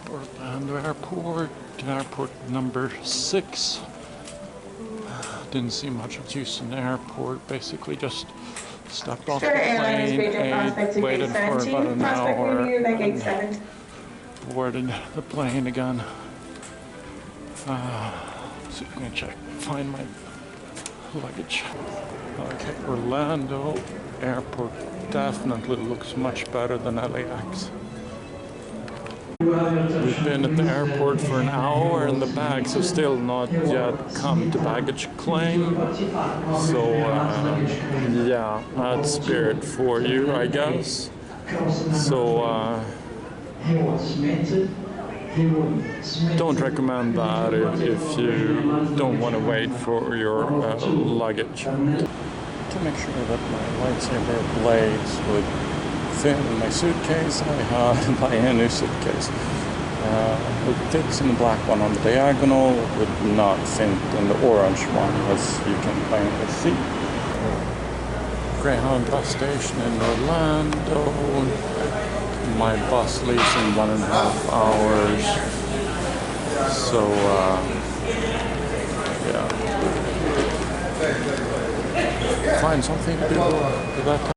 Orlando Airport, airport number 6. Didn't see much of Houston Airport, basically just stepped off the plane, waited for about an hour, and boarded the plane again. So I'm gonna find my luggage. Okay, Orlando Airport definitely looks much better than LAX. We've been at the airport for an hour and the bags have still not yet come to baggage claim. So yeah, that's Spirit for you, I guess. So don't recommend that if you don't want to wait for your luggage. To make sure that my lightsaber blades would fit in my suitcase, I had to buy a new suitcase. It fits in the black one on the diagonal, it would not fit in the orange one, as you can plainly see. Greyhound bus station in Orlando. My bus leaves in 1.5 hours. So, yeah. Find something to do with that time.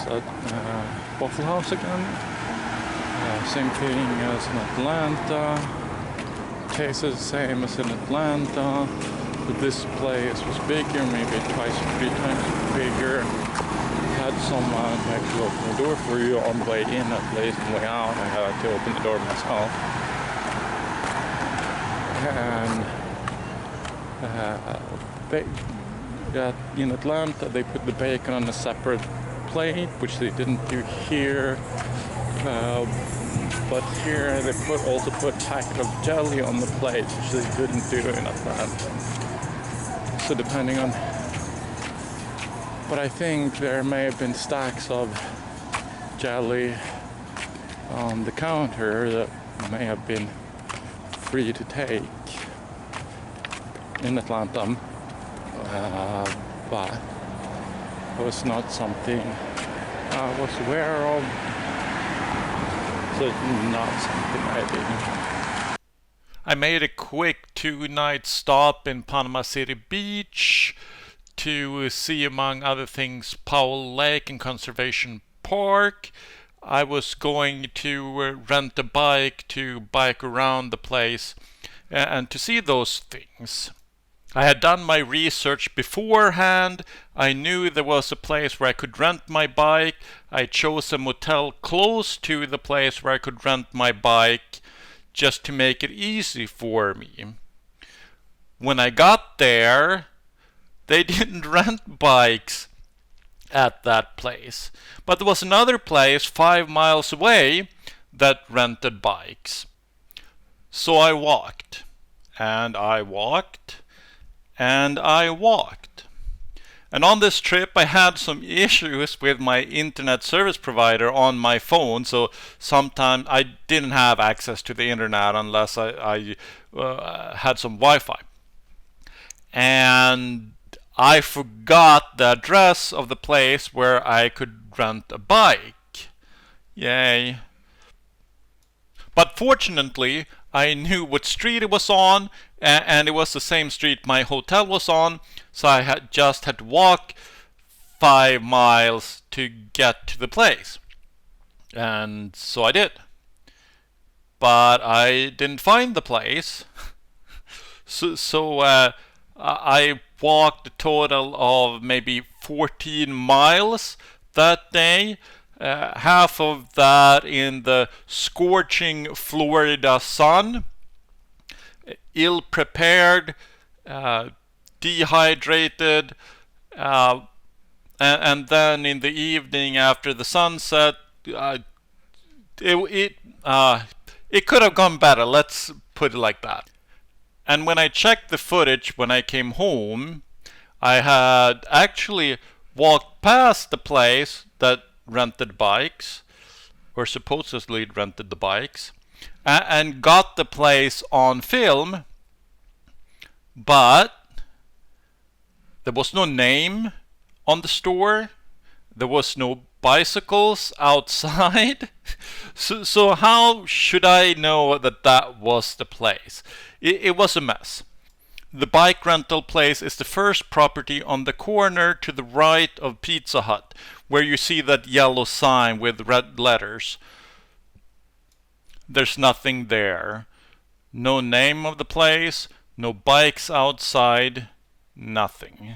At Waffle House again. Same thing as in Atlanta. Tastes the same as in Atlanta, but this place was bigger, maybe twice or 3 times bigger. Had someone actually open the door for you on the way in, at least on the way out. I had to open the door myself. And in Atlanta, they put the bacon on a separate plate, which they didn't do here. But here they also put a packet of jelly on the plate, which they didn't do in Atlanta. So depending on, but I think there may have been stacks of jelly on the counter that may have been free to take in Atlanta, but it was not something I was aware of, so not something I did. I made a quick 2-night stop in Panama City Beach to see, among other things, Powell Lake and Conservation Park. I was going to rent a bike to bike around the place and to see those things. I had done my research beforehand. I knew there was a place where I could rent my bike. I chose a motel close to the place where I could rent my bike just to make it easy for me. When I got there, they didn't rent bikes at that place. But there was another place 5 miles away that rented bikes. So I walked, and I walked, and I walked. And on this trip I had some issues with my internet service provider on my phone, so sometimes I didn't have access to the internet unless I had some Wi-Fi. And I forgot the address of the place where I could rent a bike. Yay. But fortunately, I knew what street it was on, and it was the same street my hotel was on, so I had to walk 5 miles to get to the place. And so I did. But I didn't find the place. So I walked a total of maybe 14 miles that day. Half of that in the scorching Florida sun, ill-prepared, dehydrated, and then in the evening after the sunset, it could have gone better, let's put it like that. And when I checked the footage when I came home, I had actually walked past the place that rented bikes, or supposedly rented the bikes, and got the place on film, but there was no name on the store. There was no bicycles outside. So how should I know that that was the place? It was a mess. The bike rental place is the first property on the corner to the right of Pizza Hut, where you see that yellow sign with red letters. There's nothing there. No name of the place, no bikes outside, nothing.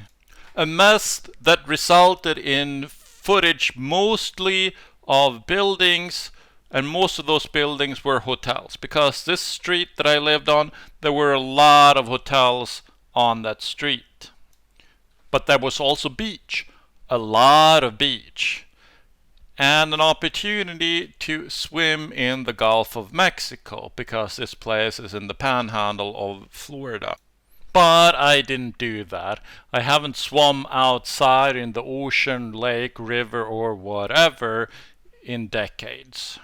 A mess that resulted in footage mostly of buildings, and most of those buildings were hotels, because this street that I lived on, there were a lot of hotels on that street. But there was also beach, a lot of beach, and an opportunity to swim in the Gulf of Mexico, because this place is in the Panhandle of Florida. But I didn't do that. I haven't swum outside in the ocean, lake, river, or whatever in decades.